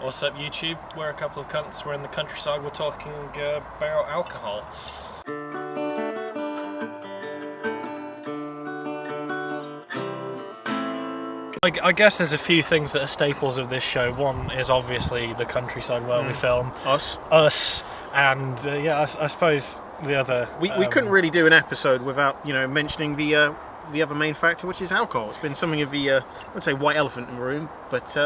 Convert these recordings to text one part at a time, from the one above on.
What's up, YouTube? We're a couple of cunts. We're in the countryside. We're talking about alcohol. I guess there's a few things that are staples of this show. One is obviously the countryside where we film. Us. And I suppose the other... We couldn't really do an episode without, mentioning the other main factor, which is alcohol. It's been something of the, I wouldn't say white elephant in the room, but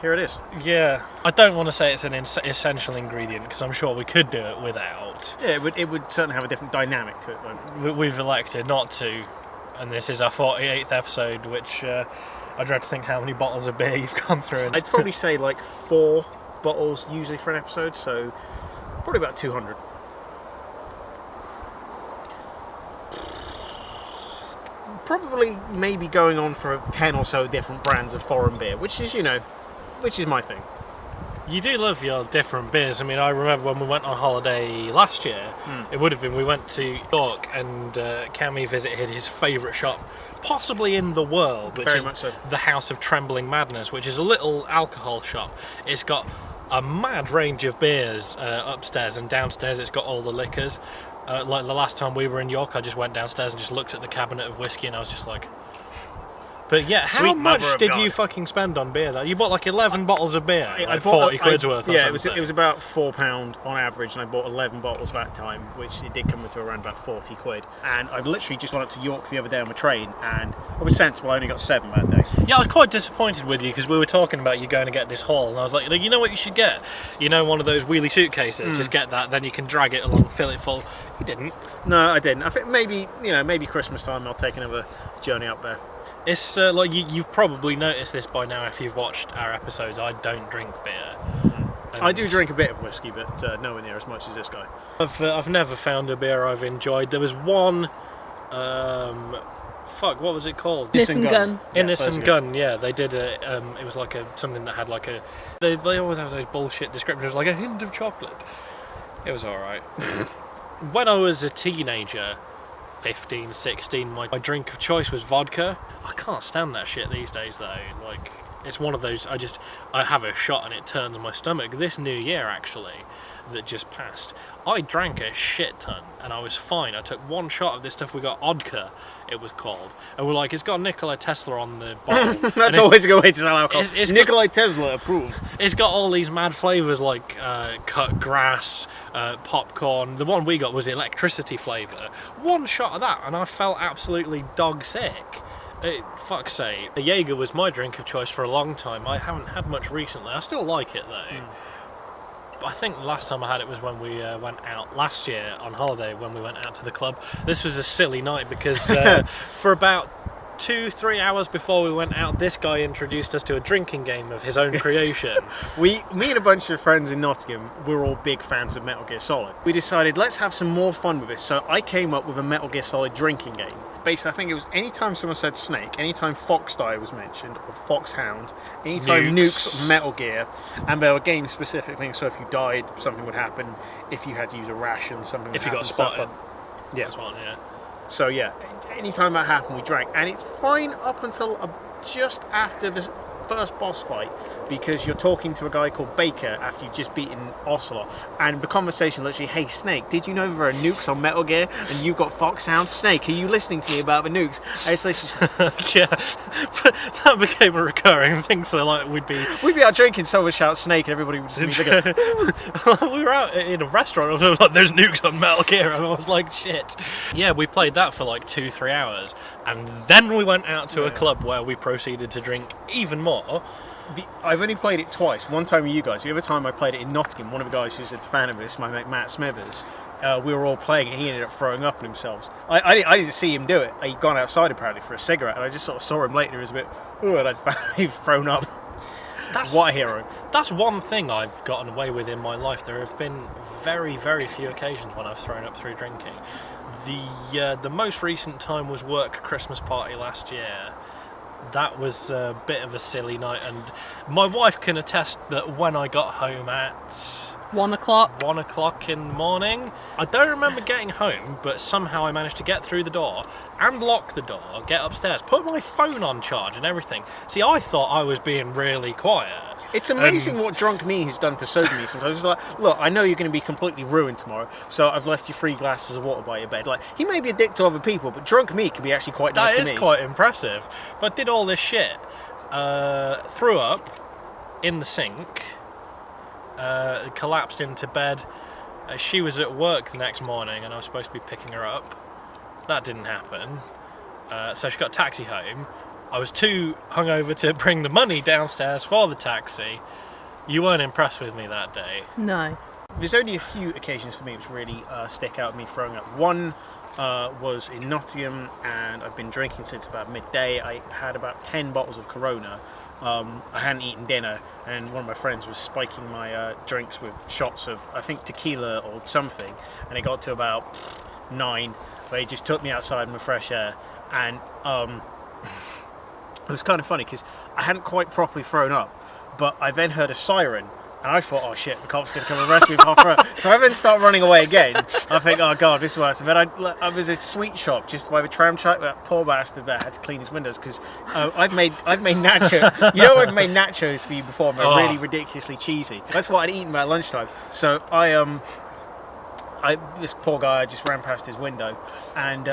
here it is. Yeah, I don't want to say it's an essential ingredient, because I'm sure we could do it without. Yeah, it would certainly have a different dynamic to it, though. We've elected not to, and this is our 48th episode, which I dread to think how many bottles of beer you've gone through. I'd probably say like 4 bottles usually for an episode, so probably about 200. Probably maybe going on for 10 or so different brands of foreign beer, which is my thing. You do love your different beers. I mean, I remember when we went on holiday last year, it would have been, we went to York and Cammy visited his favourite shop, possibly in the world, which is the House of Trembling Madness, which is a little alcohol shop. It's got a mad range of beers upstairs, and downstairs it's got all the liquors. Like the last time we were in York, I just went downstairs and just looked at the cabinet of whiskey and I was just like... But yeah, how much did you fucking spend on beer though? You bought like 11 bottles of beer, I bought 40 quid's worth or something. It was about £4 on average, and I bought 11 bottles that time, which it did come to around about 40 quid. And I literally just went up to York the other day on my train, and I was sensible, I only got 7 that day. Yeah, I was quite disappointed with you, because we were talking about you going to get this haul, and I was like, you know what you should get? One of those wheelie suitcases, just get that, then you can drag it along, fill it full. You didn't. No, I didn't. I think maybe Christmas time I'll take another journey up there. It's like you've probably noticed this by now if you've watched our episodes. I don't drink beer. I do drink a bit of whiskey, but nowhere near as much as this guy. I've never found a beer I've enjoyed. There was one, what was it called? Innocent Gun. Innocent Gun. Yeah, they did it was like something that had like a. They always have those bullshit descriptors like a hint of chocolate. It was all right. When I was a teenager, 15, 16, my drink of choice was vodka. I can't stand that shit these days though. Like, it's one of those, I have a shot and it turns my stomach. This new year actually, that just passed, I drank a shit ton and I was fine. I took one shot of this stuff we got, Odka it was called, and we're like, it's got Nikola Tesla on the bottle. That's always a good way to sell alcohol. It's Nikola Tesla approved. It's got all these mad flavours like cut grass, popcorn. The one we got was electricity flavour. One shot of that and I felt absolutely dog sick. Fuck's sake. A Jaeger was my drink of choice for a long time. I haven't had much recently. I still like it though. But I think the last time I had it was when we went out last year on holiday, when we went out to the club. This was a silly night because for about 2-3 hours before we went out, this guy introduced us to a drinking game of his own creation. Me and a bunch of friends in Nottingham, we're all big fans of Metal Gear Solid. We decided, let's have some more fun with this. So I came up with a Metal Gear Solid drinking game. Basically, I think it was anytime someone said Snake, anytime Foxdie was mentioned, or Foxhound, anytime nukes Metal Gear, and there were game-specific things, so if you died, something would happen. If you had to use a ration, something would happen. If you got spotted. Yeah. That's one, yeah. So yeah, anytime that happened, we drank. And it's fine up until just after the first boss fight, because you're talking to a guy called Baker after you've just beaten Ocelot, and the conversation literally, hey Snake, did you know there are nukes on Metal Gear and you've got Foxhound? Snake, are you listening to me about the nukes? And it's like, yeah, but that became a recurring thing, so like we'd be out drinking, someone would shout Snake and everybody would just be like, we were out in a restaurant and like, there's nukes on Metal Gear, and I was like, shit. Yeah, we played that for like 2-3 hours, and then we went out to a club where we proceeded to drink even more. I've only played it twice. One time with you guys. The other time I played it in Nottingham, one of the guys who's a fan of this, my mate Matt Smithers, we were all playing and he ended up throwing up on himself. I didn't see him do it. He'd gone outside apparently for a cigarette, and I just sort of saw him later. He was a bit, and I'd thrown up. What a hero. That's one thing I've gotten away with in my life. There have been very, very few occasions when I've thrown up through drinking. The most recent time was work Christmas party last year. That was a bit of a silly night, and my wife can attest that when I got home at 1:00. 1 o'clock in the morning. I don't remember getting home, but somehow I managed to get through the door and lock the door, get upstairs, put my phone on charge and everything. See, I thought I was being really quiet. It's amazing what drunk me has done for sober me sometimes. It's like, look, I know you're going to be completely ruined tomorrow, so I've left you 3 glasses of water by your bed. Like, he may be a dick to other people, but drunk me can be actually quite nice to me. That is quite impressive. But did all this shit. Threw up in the sink, collapsed into bed. She was at work the next morning and I was supposed to be picking her up. That didn't happen. So she got a taxi home. I was too hungover to bring the money downstairs for the taxi. You weren't impressed with me that day. No. There's only a few occasions for me which really stick out of me throwing up. One was in Nottingham, and I've been drinking since about midday. I had about 10 bottles of Corona. I hadn't eaten dinner, and one of my friends was spiking my drinks with shots of, I think, tequila or something, and it got to about 9, where he just took me outside in the fresh air, and it was kind of funny because I hadn't quite properly thrown up, but I then heard a siren, and I thought, oh shit, the cops going to come and arrest me if I throw up. So I then start running away again. I think, oh god, this is worse. And then I was a sweet shop just by the tram track. That poor bastard there had to clean his windows because I've made nachos. You know, I've made nachos for you before, but they're really ridiculously cheesy. That's what I'd eaten at lunchtime. So this poor guy just ran past his window and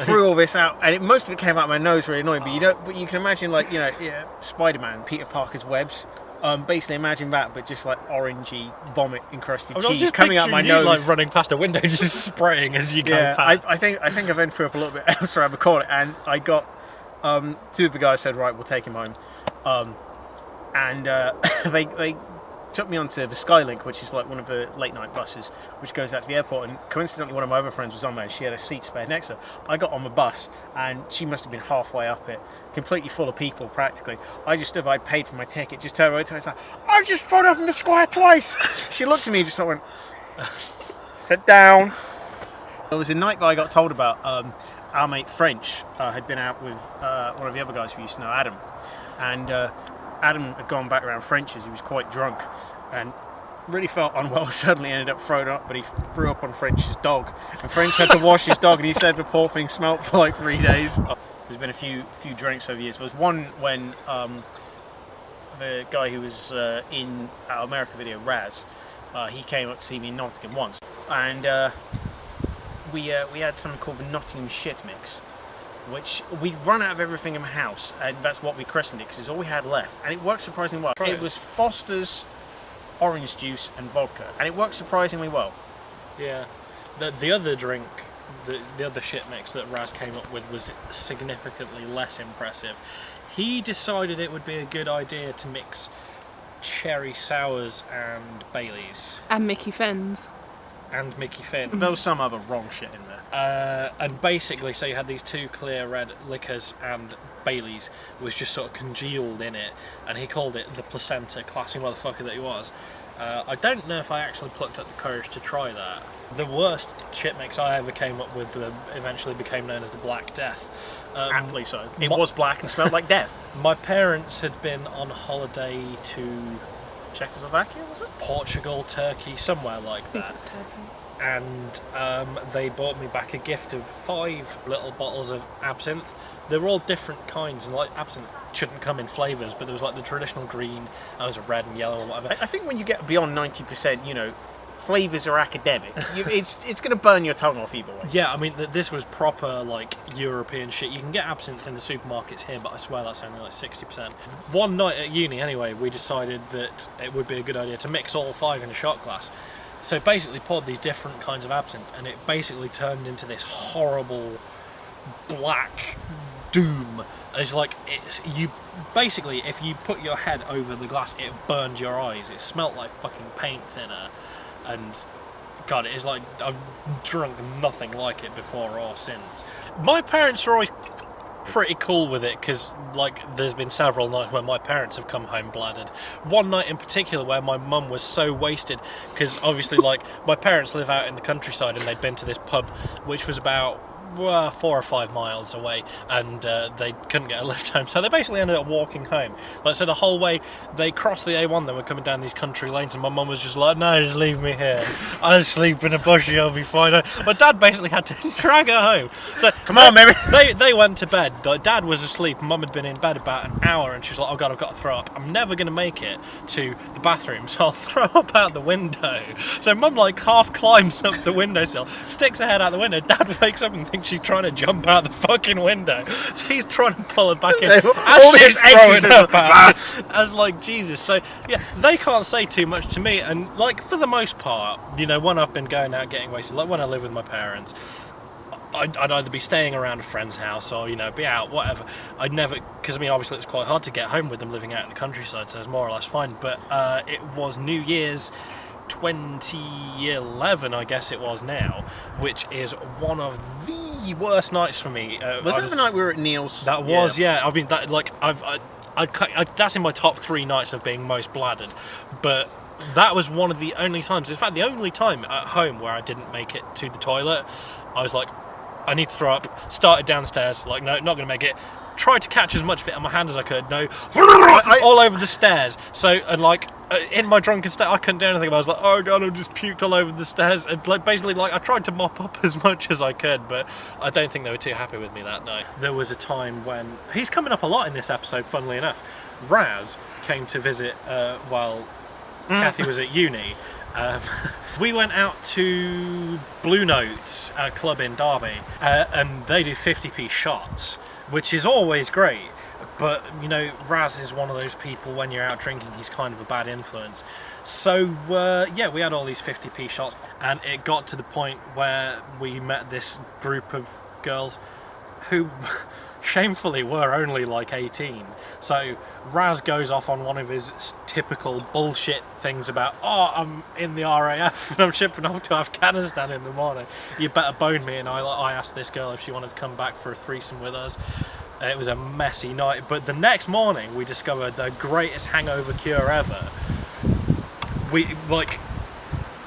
threw all this out, and most of it came out my nose, really annoying. But you can imagine, like, Spider-Man, Peter Parker's webs. Basically imagine that, but just like orangey vomit encrusted cheese coming out my nose, like running past a window, just spraying as you go past. I think I then threw up a little bit else around the corner, and I got 2 of the guys said, right, we'll take him home, and they took me onto the Skylink, which is like one of the late night buses which goes out to the airport, and coincidentally one of my other friends was on there and she had a seat spare next to her. I got on the bus and she must have been halfway up it, completely full of people practically. I just stood, I'd paid for my ticket, just turned right to her and said, I've just thrown up in the square twice. She looked at me and just sort of went, sit down. There was a night that I got told about. Our mate French had been out with one of the other guys who used to know, Adam, and Adam had gone back around French's. He was quite drunk and really felt unwell. Suddenly ended up throwing up, but he threw up on French's dog, and French had to wash his dog, and he said the poor thing smelt for like 3 days. There's been a few drinks over the years. There was one when the guy who was in our America video, Raz, he came up to see me in Nottingham once, and we had something called the Nottingham shit mix, which we'd run out of everything in the house, and that's what we christened it because it's all we had left, and it worked surprisingly well. It was Foster's, orange juice and vodka, and it worked surprisingly well. Yeah, the other drink, the other shit mix that Raz came up with was significantly less impressive. He decided it would be a good idea to mix cherry sours and Baileys. And Mickey Fenn's. And Mickey Finn. There was some other wrong shit in there. And basically, so you had these 2 clear red liquors, and Baileys was just sort of congealed in it, and he called it the placenta, classy motherfucker that he was. I don't know if I actually plucked up the courage to try that. The worst shit mix I ever came up with eventually became known as the Black Death. Aptly so. It was black and smelled like death. My parents had been on holiday to Czechoslovakia, was it? Portugal, Turkey, somewhere like I think that. it was Turkey. And they bought me back a gift of 5 little bottles of absinthe. They were all different kinds, and like absinthe shouldn't come in flavours, but there was like the traditional green, there was a red and yellow or whatever. I think when you get beyond 90%, flavours are academic. It's going to burn your tongue off either way. Yeah, I mean, this was proper like European shit. You can get absinthe in the supermarkets here, but I swear that's only like 60%. One night at uni, anyway, we decided that it would be a good idea to mix all 5 in a shot glass. So basically poured these different kinds of absinthe, and it basically turned into this horrible black doom. It's like, you basically, if you put your head over the glass, it burned your eyes. It smelt like fucking paint thinner, and God, it is like, I've drunk nothing like it before or since. My parents are always pretty cool with it, because like there's been several nights where my parents have come home bladdered. One night in particular where my mum was so wasted, because obviously like my parents live out in the countryside, and they'd been to this pub which was about 4 or 5 miles away, and they couldn't get a lift home, so they basically ended up walking home. Like, so the whole way they crossed the A1, they were coming down these country lanes, and my mum was just like, no, just leave me here, I'll sleep in a bushy, I'll be fine. My dad basically had to drag her home. So come on, baby. They went to bed. Dad was asleep, mum had been in bed about an hour, and she was like, oh god, I've got to throw up, I'm never going to make it to the bathroom, so I'll throw up out the window. So mum like half climbs up the windowsill, sticks her head out the window. Dad wakes up and thinks she's trying to jump out the fucking window, so he's trying to pull her back in as she's throwing up out. As like, Jesus. So yeah, they can't say too much to me, and like for the most part, you know, when I've been going out getting wasted, like when I live with my parents, I'd either be staying around a friend's house or, you know, be out, whatever. I'd never, because I mean, obviously it's quite hard to get home with them living out in the countryside, so it's more or less fine. But it was New Year's 2011, I guess it was now, which is one of the worst nights for me. Was that the night we were at Neil's? That was, yeah. I mean, that like that's in my top 3 nights of being most bladdered, but that was one of the only times, in fact the only time at home where I didn't make it to the toilet. I was like, I need to throw up, started downstairs, like, no, not going to make it. Tried to catch as much of it in my hand as I could, no, all over the stairs. So, and like, in my drunken state, I couldn't do anything about it. I was like, oh god, I just puked all over the stairs. And like, basically, like, I tried to mop up as much as I could, but I don't think they were too happy with me that night. There was a time when, he's coming up a lot in this episode, funnily enough. Raz came to visit while Kathy was at uni. We went out to Blue Note, a club in Derby, and they do 50p shots, which is always great. But, you know, Raz is one of those people, when you're out drinking, he's kind of a bad influence. So, yeah, we had all these 50p shots, and it got to the point where we met this group of girls who shamefully were only like 18. So Raz goes off on one of his typical bullshit things about, oh, I'm in the RAF and I'm shipping off to Afghanistan in the morning, you better bone me. And I asked this girl if she wanted to come back for a threesome with us. It was a messy night, but the next morning we discovered the greatest hangover cure ever.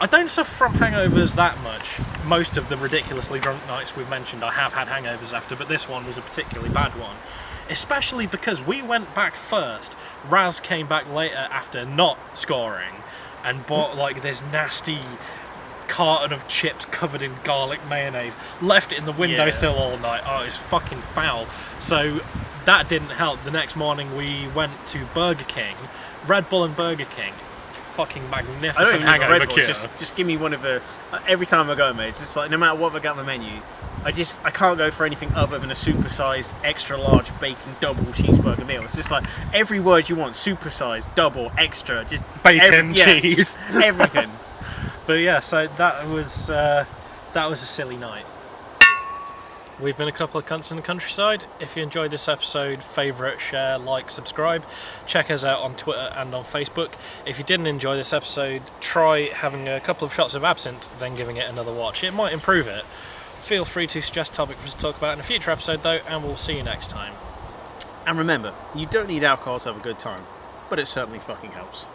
I don't suffer from hangovers that much. Most of the ridiculously drunk nights we've mentioned, I have had hangovers after, but this one was a particularly bad one. Especially because we went back first, Raz came back later after not scoring, and bought like this nasty carton of chips covered in garlic mayonnaise, left it in the windowsill all night. Oh, it was fucking foul. So that didn't help. The next morning we went to Burger King, Red Bull and Burger King. Fucking magnificent I don't even hangover Red Bull. cure. Just give me one of the. Every time I go, mate, it's just like no matter what I got on the menu, I can't go for anything other than a supersized, extra large bacon double cheeseburger meal. It's just like every word you want: supersized, double, extra, just Bacon, cheese, everything. But yeah, so that was a silly night. We've been a couple of cunts in the countryside. If you enjoyed this episode, favourite, share, like, subscribe. Check us out on Twitter and on Facebook. If you didn't enjoy this episode, try having a couple of shots of absinthe, then giving it another watch. It might improve it. Feel free to suggest a topic for us to talk about in a future episode though, and we'll see you next time. And remember, you don't need alcohol to have a good time, but it certainly fucking helps.